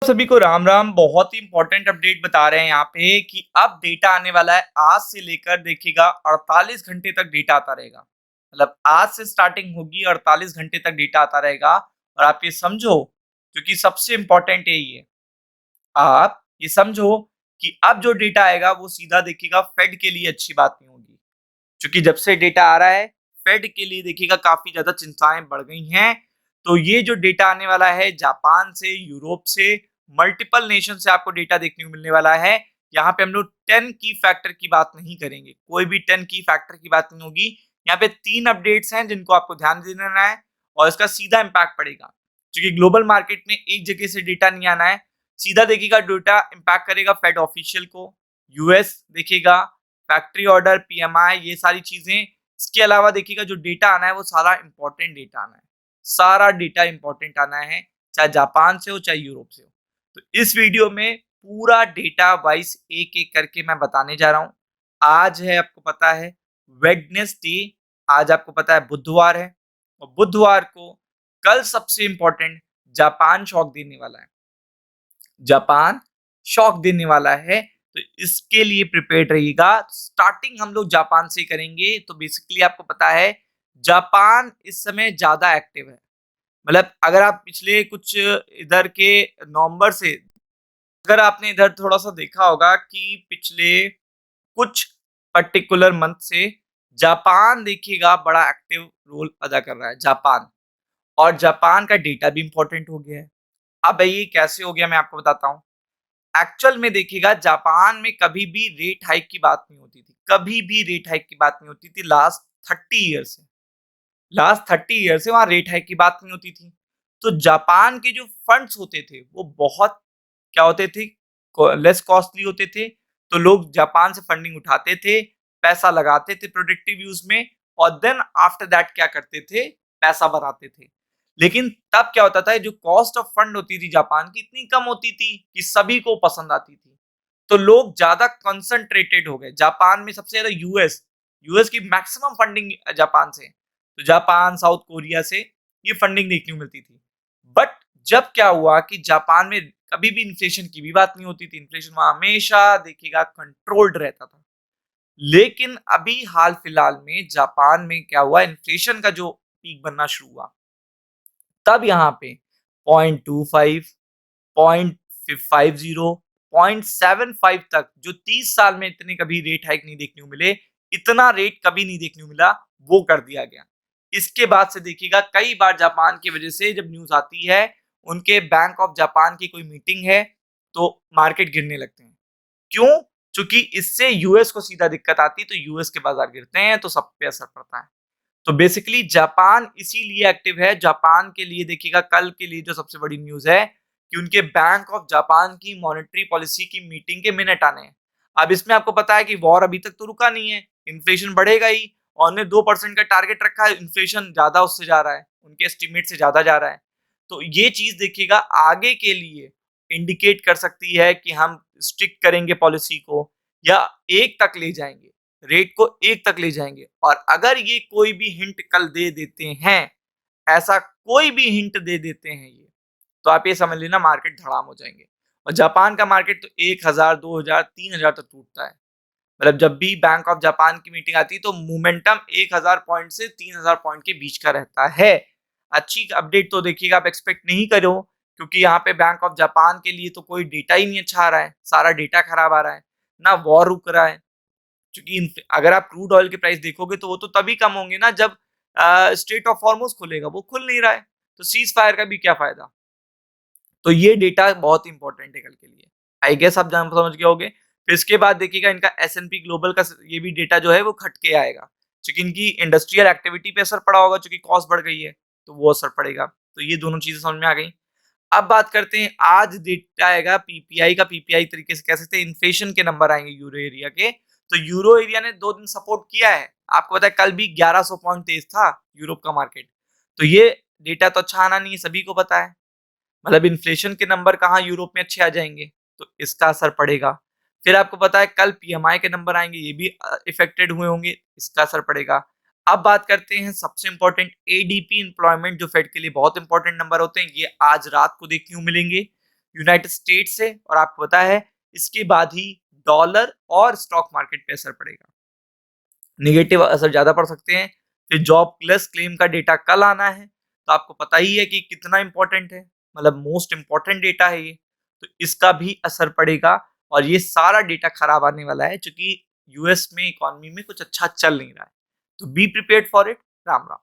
सभी को राम राम। बहुत ही इंपॉर्टेंट अपडेट बता रहे हैं यहाँ पे कि अब डेटा आने वाला है। आज से लेकर देखिएगा 48 घंटे तक डेटा आता रहेगा। मतलब आज से स्टार्टिंग होगी, 48 घंटे तक डेटा आता रहेगा। और आप ये समझो, क्योंकि सबसे इंपॉर्टेंट यही है, आप ये समझो कि अब जो डेटा आएगा वो सीधा देखिएगा फेड के लिए अच्छी बात नहीं होगी। क्योंकि जब से डेटा आ रहा है, फेड के लिए देखिएगा काफी ज्यादा चिंताएं बढ़ गई हैं। तो ये जो डेटा आने वाला है जापान से, यूरोप से, मल्टीपल नेशन से आपको डेटा देखने को मिलने वाला है। यहाँ पे हम लोग 10 की फैक्टर की बात नहीं करेंगे, कोई भी 10 की फैक्टर की बात नहीं होगी। यहाँ पे 3 अपडेट्स हैं जिनको आपको ध्यान देना है और इसका सीधा इम्पैक्ट पड़ेगा। क्योंकि ग्लोबल मार्केट में एक जगह से डेटा नहीं आना है, सीधा देखिएगा डेटा इम्पैक्ट करेगा फेड ऑफिशियल को, यूएस देखिएगा, फैक्ट्री ऑर्डर, पीएमआई, ये सारी चीजें। इसके अलावा देखिएगा जो डेटा आना है वो सारा इंपॉर्टेंट डेटा आना है, सारा डेटा इंपॉर्टेंट आना है, चाहे जापान से हो चाहे यूरोप से हो। तो इस वीडियो में पूरा डेटा वाइज एक एक करके मैं बताने जा रहा हूं। आज है, आपको पता है, वेडनेसडे। आज आपको पता है बुधवार है, और बुधवार को कल सबसे इंपॉर्टेंट जापान शॉक देने वाला है। जापान शॉक देने वाला है, तो इसके लिए प्रिपेयर्ड रहिएगा। स्टार्टिंग हम लोग जापान से करेंगे। तो बेसिकली आपको पता है जापान इस समय ज्यादा एक्टिव है। मतलब अगर आप पिछले कुछ इधर के नवंबर से, अगर आपने इधर थोड़ा सा देखा होगा कि पिछले कुछ पर्टिकुलर मंथ से जापान देखिएगा बड़ा एक्टिव रोल अदा कर रहा है जापान। और जापान का डेटा भी इंपॉर्टेंट हो गया है। अब ये कैसे हो गया मैं आपको बताता हूँ। एक्चुअल में देखिएगा जापान में कभी भी रेट हाइक की बात नहीं होती थी, कभी भी रेट हाइक की बात नहीं होती थी। लास्ट 30 ईयर से वहां रेट हाइक की बात नहीं होती थी। तो जापान के जो फंड्स होते थे वो बहुत क्या होते थे, लेस कॉस्टली होते थे। तो लोग जापान से फंडिंग उठाते थे, पैसा लगाते थे प्रोडक्टिव यूज में, और देन आफ्टर दैट क्या करते थे, पैसा बनाते थे। लेकिन तब क्या होता था, जो कॉस्ट ऑफ फंड होती थी जापान की इतनी कम होती थी कि सभी को पसंद आती थी। तो लोग ज्यादा कंसंट्रेटेड हो गए जापान में। सबसे ज्यादा यूएस यूएस की मैक्सिमम फंडिंग जापान से। तो जापान, साउथ कोरिया से ये फंडिंग देखने को मिलती थी। बट जब क्या हुआ कि जापान में कभी भी इन्फ्लेशन की भी बात नहीं होती थी, इन्फ्लेशन वहां हमेशा देखिएगा कंट्रोल्ड रहता था। लेकिन अभी हाल फिलहाल में जापान में क्या हुआ, इन्फ्लेशन का जो पीक बनना शुरू हुआ, तब यहाँ पे 0.25, 0.50, 0.75 तक, जो 30 साल में इतने कभी रेट हाइक नहीं देखने को मिले, इतना रेट कभी नहीं देखने को मिला, वो कर दिया गया। इसके बाद से देखिएगा कई बार जापान की वजह से जब न्यूज आती है, उनके बैंक ऑफ जापान की कोई मीटिंग है, तो मार्केट गिरने लगते हैं। क्यों? क्योंकि इससे यूएस को सीधा दिक्कत आती है, तो यूएस के बाजार गिरते हैं, तो सब पे असर पड़ता है। तो बेसिकली जापान इसीलिए एक्टिव है। जापान के लिए देखिएगा कल के लिए जो सबसे बड़ी न्यूज है कि उनके बैंक ऑफ जापान की मॉनेटरी पॉलिसी की मीटिंग के मिनट आने हैं। अब इसमें आपको पता है कि वॉर अभी तक तो रुका नहीं है, इन्फ्लेशन बढ़ेगा ही, और उन्होंने 2% का टारगेट रखा है, इन्फ्लेशन ज्यादा उससे जा रहा है, उनके एस्टिमेट से ज्यादा जा रहा है। तो ये चीज देखिएगा आगे के लिए इंडिकेट कर सकती है कि हम स्ट्रिक्ट करेंगे पॉलिसी को, या एक तक ले जाएंगे, रेट को एक तक ले जाएंगे। और अगर ये कोई भी हिंट कल दे देते हैं, ऐसा कोई भी हिंट दे देते हैं ये, तो आप ये समझ लेना मार्केट धड़ाम हो जाएंगे। और जापान का मार्केट तो 1000, 2000, 3000 तक टूटता है। मतलब जब भी बैंक ऑफ जापान की मीटिंग आती है तो मोमेंटम 1000 पॉइंट से 3000 पॉइंट के बीच का रहता है। अच्छी अपडेट तो देखिएगा आप एक्सपेक्ट नहीं करो, क्योंकि यहाँ पे बैंक ऑफ जापान के लिए तो कोई डेटा ही नहीं अच्छा आ रहा है, सारा डेटा खराब आ रहा है, ना वॉर रुक रहा है। क्योंकि अगर आप क्रूड ऑयल के प्राइस देखोगे तो वो तो तभी कम होंगे ना जब स्ट्रेट ऑफ हॉर्मुज खुलेगा, वो खुल नहीं रहा है, तो सीज फायर का भी क्या फायदा। तो ये डेटा बहुत इंपॉर्टेंट है कल के लिए। आई गेस आप जान समझ गए होगे। फिर इसके बाद देखिएगा इनका S&P ग्लोबल का ये भी डेटा जो है वो खट के आएगा, क्योंकि इनकी इंडस्ट्रियल एक्टिविटी पे असर पड़ा होगा, क्योंकि कॉस्ट बढ़ गई है, तो वो असर पड़ेगा। तो ये दोनों चीजें समझ में आ गई। अब बात करते हैं, आज डेटा आएगा पीपीआई का। पीपीआई तरीके से कह सकते हैं इन्फ्लेशन के नंबर आएंगे यूरो एरिया के। तो यूरो एरिया ने 2 दिन सपोर्ट किया है। आपको पता है कल भी 1100 पॉइंट तेज था यूरोप का मार्केट। तो ये डेटा तो अच्छा आना नहीं है, सभी को पता है। मतलब इन्फ्लेशन के नंबर कहाँ यूरोप में अच्छे आ जाएंगे, तो इसका असर पड़ेगा। फिर आपको पता है कल पीएमआई के नंबर आएंगे, ये भी इफेक्टेड हुए होंगे, इसका असर पड़ेगा। अब बात करते हैं सबसे इंपॉर्टेंट एडीपी एम्प्लॉयमेंट, जो फेड के लिए बहुत इंपॉर्टेंट नंबर होते हैं, ये आज रात को देखने को मिलेंगे। यूनाइटेड स्टेट्स से, और आपको पता है इसके बाद ही डॉलर और स्टॉक मार्केट पे असर पड़ेगा। नेगेटिव असर ज्यादा पड़ सकते हैं। फिर जॉबलेस क्लेम का डेटा कल आना है, तो आपको पता ही है कि कितना इंपॉर्टेंट है, मतलब मोस्ट इंपॉर्टेंट डेटा है ये, तो इसका भी असर पड़ेगा। और ये सारा डेटा खराब आने वाला है, क्योंकि यूएस में इकोनॉमी में कुछ अच्छा चल नहीं रहा है। तो be prepared for it. Ram Ram.